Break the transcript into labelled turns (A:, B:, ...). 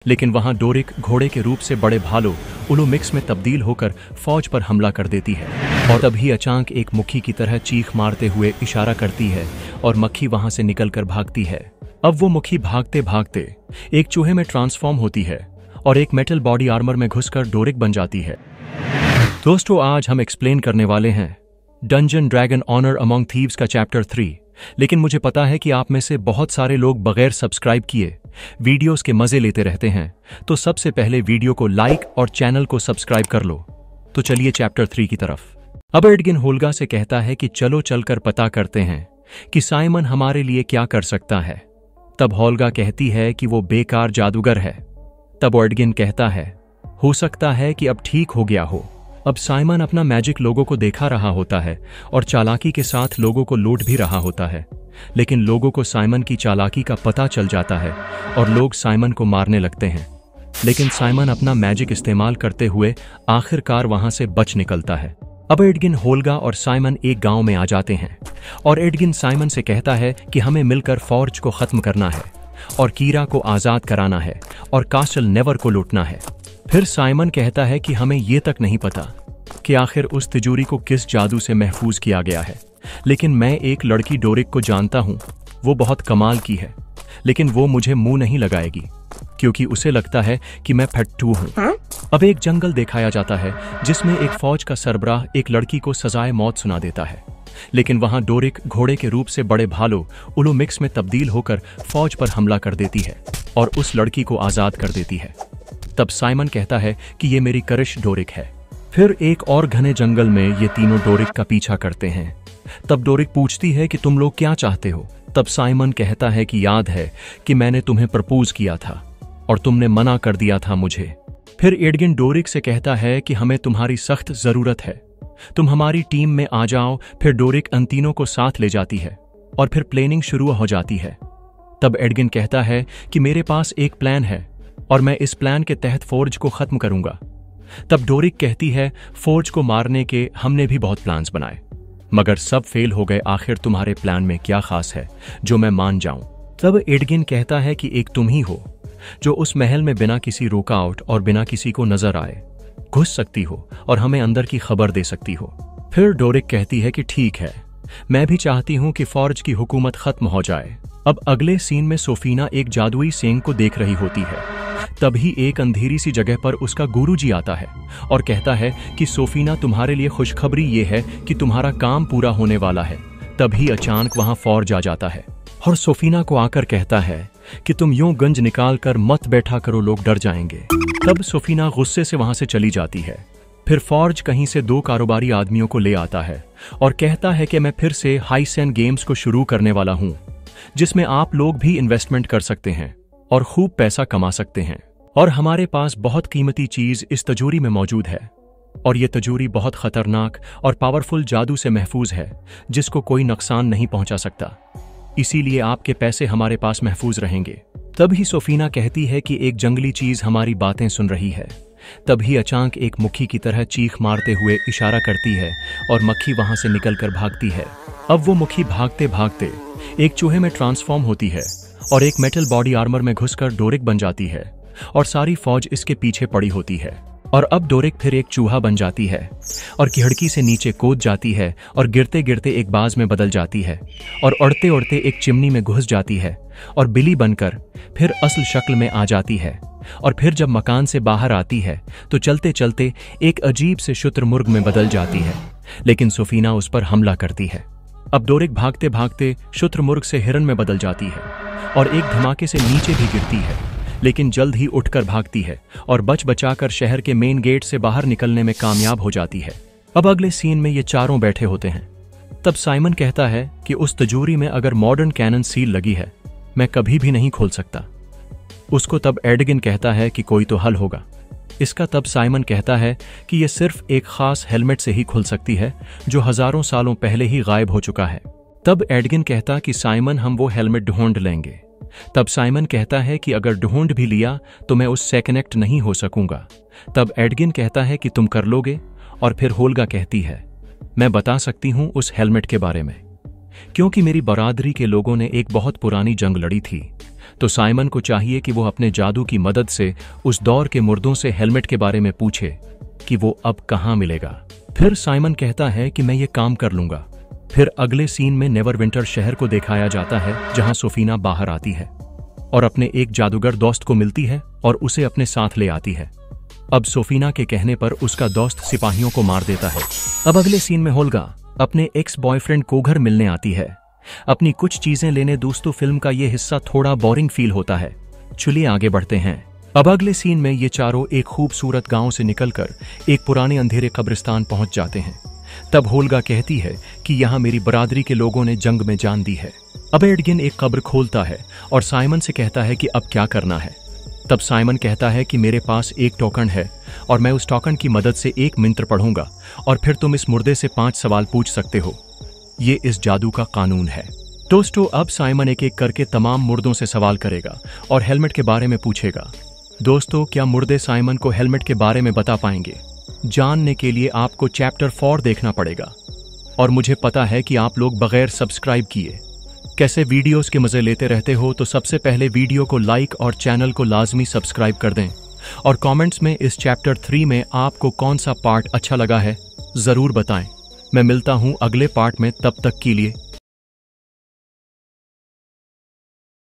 A: लेकिन वहां डोरिक घोड़े के रूप से बड़े भालू उलुमिक्स में तब्दील होकर फौज पर हमला कर देती है और तभी अचानक एक मुखी की तरह चीख मारते हुए इशारा करती है और मक्खी वहां से निकलकर भागती है। अब वो मुखी भागते भागते एक चूहे में ट्रांसफॉर्म होती है और एक मेटल बॉडी आर्मर में घुसकर डोरिक बन जाती है। दोस्तों, आज हम एक्सप्लेन करने वाले हैं dungeon dragon honour among thieves का चैप्टर 3। लेकिन मुझे पता है कि आप में से बहुत सारे लोग बगैर सब्सक्राइब किए वीडियोस के मजे लेते रहते हैं, तो सबसे पहले वीडियो को लाइक और चैनल को सब्सक्राइब कर लो। तो चलिए चैप्टर 3 की तरफ। अब एडगिन होल्गा से कहता है कि चलो चलकर पता करते हैं कि साइमन हमारे लिए क्या कर सकता है। तब होल्गा कहती है कि वो बेकार जादूगर है। तब एडगिन कहता है हो सकता है कि अब ठीक हो गया हो। अब साइमन अपना मैजिक लोगों को देखा रहा होता है और चालाकी के साथ लोगों को लूट भी रहा होता है, लेकिन लोगों को साइमन की चालाकी का पता चल जाता है और लोग साइमन को मारने लगते हैं। लेकिन साइमन अपना मैजिक इस्तेमाल करते हुए आखिरकार वहां से बच निकलता है। अब एडगिन होल्गा और साइमन एक गांव में आ जाते हैं और एडगिन साइमन से कहता है कि हमें मिलकर फौज को खत्म करना है और कीरा को आजाद कराना है और कास्टल नेवर को लूटना है। फिर साइमन कहता है कि हमें यह तक नहीं पता कि आखिर उस तिजोरी को किस जादू से महफूज किया गया है, लेकिन मैं एक लड़की डोरिक को जानता हूं। वो बहुत कमाल की है, लेकिन वो मुझे मुंह नहीं लगाएगी क्योंकि उसे लगता है कि मैं फट्टू हूं। अब एक जंगल दिखाया जाता है जिसमें एक फौज का सरबराह एक लड़की को सजाए मौत सुना देता है, लेकिन वहां डोरिक घोड़े के रूप से बड़े भालू उलुमिक्स में तब्दील होकर फौज पर हमला कर देती है और उस लड़की को आजाद कर देती है। तब साइमन कहता है कि ये मेरी करिश डोरिक है। फिर एक और घने जंगल में ये तीनों डोरिक का पीछा करते हैं। तब डोरिक पूछती है कि तुम लोग क्या चाहते हो। तब साइमन कहता है कि याद है कि मैंने तुम्हें प्रपोज किया था और तुमने मना कर दिया था मुझे। फिर एडगिन डोरिक से कहता है कि हमें तुम्हारी सख्त जरूरत है, तुम हमारी टीम में आ जाओ। फिर डोरिक अन तीनों को साथ ले जाती है और फिर प्लानिंग शुरू हो जाती है। तब एडगिन कहता है कि मेरे पास एक प्लान है और मैं इस प्लान के तहत फोर्ज को खत्म करूंगा। तब डोरिक कहती है फोर्ज को मारने के हमने भी बहुत प्लान्स बनाए, मगर सब फेल हो गए। आखिर तुम्हारे प्लान में क्या खास है जो मैं मान जाऊं। तब एडगिन कहता है कि एक तुम ही हो जो उस महल में बिना किसी रुकावट और बिना किसी को नजर आए घुस सकती हो और हमें अंदर की खबर दे सकती हो। फिर डोरिक कहती है कि ठीक है, मैं भी चाहती हूं कि फौज की हुकूमत खत्म हो जाए। अब अगले सीन में सोफीना एक जादुई सेंग को देख रही होती है। तभी एक अंधेरी सी जगह पर उसका गुरुजी आता है और कहता है कि सोफीना, तुम्हारे लिए खुशखबरी ये है कि तुम्हारा काम पूरा होने वाला है। तभी अचानक वहां फौज आ जाता है और सोफीना को आकर कहता है कि तुम यूं गंज निकाल कर मत बैठा करो, लोग डर जाएंगे। तब सोफीना गुस्से से वहां से चली जाती है। फिर फौज कहीं से 2 कारोबारी आदमियों को ले आता है और कहता है कि मैं फिर से हाइसेन गेम्स को शुरू करने वाला हूं, जिसमें आप लोग भी इन्वेस्टमेंट कर सकते हैं और खूब पैसा कमा सकते हैं। और हमारे पास बहुत कीमती चीज इस तजूरी में मौजूद है और ये तजूरी बहुत खतरनाक और पावरफुल जादू से महफूज है जिसको कोई नुकसान नहीं पहुंचा सकता, इसीलिए आपके पैसे हमारे पास महफूज रहेंगे। तभी सोफीना कहती है कि एक जंगली चीज हमारी बातें सुन रही है। तभी अचानक एक मुखी की तरह चीख मारते हुए इशारा करती है और मक्खी वहां से निकलकर भागती है। अब वो मुखी भागते भागते एक चूहे में ट्रांसफॉर्म होती है और एक मेटल बॉडी आर्मर में घुसकर डोरिक बन जाती है और सारी फौज इसके पीछे पड़ी होती है। और अब डोरिक फिर एक चूहा बन जाती है और खिड़की से नीचे कूद जाती है और गिरते गिरते एक बाज में बदल जाती है और उड़ते उड़ते एक चिमनी में घुस जाती है और बिल्ली बनकर फिर असल शक्ल में आ जाती है। और फिर जब मकान से बाहर आती है तो चलते चलते एक अजीब से शुतुरमुर्ग में बदल जाती है, लेकिन सोफीना उस पर हमला करती है। अब डोरिक भागते भागते शुतुरमुर्ग से हिरन में बदल जाती है और एक धमाके से नीचे भी गिरती है, लेकिन जल्द ही उठकर भागती है और बच बचाकर शहर के मेन गेट से बाहर निकलने में कामयाब हो जाती है। अब अगले सीन में ये चारों बैठे होते हैं। तब साइमन कहता है कि उस तिजोरी में अगर मॉडर्न कैनन सील लगी है, मैं कभी भी नहीं खोल सकता उसको। तब एडगिन कहता है कि कोई तो हल होगा इसका। तब साइमन कहता है कि यह सिर्फ एक खास हेलमेट से ही खुल सकती है जो हजारों सालों पहले ही गायब हो चुका है। तब एडगिन कहता कि साइमन, हम वो हेलमेट ढूंढ लेंगे। तब साइमन कहता है कि अगर ढूंढ भी लिया तो मैं उससे कनेक्ट नहीं हो सकूंगा। तब एडगिन कहता है कि तुम कर लोगे, और फिर होल्गा कहती है मैं बता सकती हूं उस हेलमेट के बारे में, क्योंकि मेरी बरादरी के लोगों ने एक बहुत पुरानी जंग लड़ी थी तो साइमन को चाहिए कि वो अपने जादू की मदद से उस दौर के मुर्दों से हेलमेट के बारे में पूछे कि वो अब कहाँ मिलेगा। फिर साइमन कहता है कि मैं ये काम कर लूंगा। फिर अगले सीन में नेवरविंटर शहर को दिखाया जाता है, जहां सोफीना बाहर आती है और अपने एक जादूगर दोस्त को मिलती है और उसे अपने साथ ले आती है। अब सोफीना के कहने पर उसका दोस्त सिपाहियों को मार देता है। अब अगले सीन में होल्गा अपने एक्स बॉयफ्रेंड को घर मिलने आती है, अपनी कुछ चीजें लेने। दोस्तों, फिल्म का ये हिस्सा थोड़ा बोरिंग फील होता है, चलिए आगे बढ़ते हैं। अब अगले सीन में ये चारों एक खूबसूरत गांव से निकलकर एक पुराने अंधेरे कब्रिस्तान पहुंच जाते हैं। तब होल्गा कहती है कि यहाँ मेरी बरादरी के लोगों ने जंग में जान दी है। अब एडगिन एक कब्र खोलता है और साइमन से कहता है कि अब क्या करना है। तब साइमन कहता है कि मेरे पास एक टोकन है और मैं उस टोकन की मदद से एक मंत्र पढ़ूंगा और फिर तुम इस मुर्दे से 5 सवाल पूछ सकते हो। ये इस जादू का कानून है। दोस्तों, अब साइमन एक एक करके तमाम मुर्दों से सवाल करेगा और हेलमेट के बारे में पूछेगा। दोस्तों, क्या मुर्दे साइमन को हेलमेट के बारे में बता पाएंगे? जानने के लिए आपको चैप्टर 4 देखना पड़ेगा। और मुझे पता है कि आप लोग बगैर सब्सक्राइब किए कैसे वीडियोस के मजे लेते रहते हो, तो सबसे पहले वीडियो को लाइक और चैनल को लाजमी सब्सक्राइब कर दें और कमेंट्स में इस चैप्टर 3 में आपको कौन सा पार्ट अच्छा लगा है जरूर बताएं। मैं मिलता हूं अगले पार्ट में, तब तक के लिए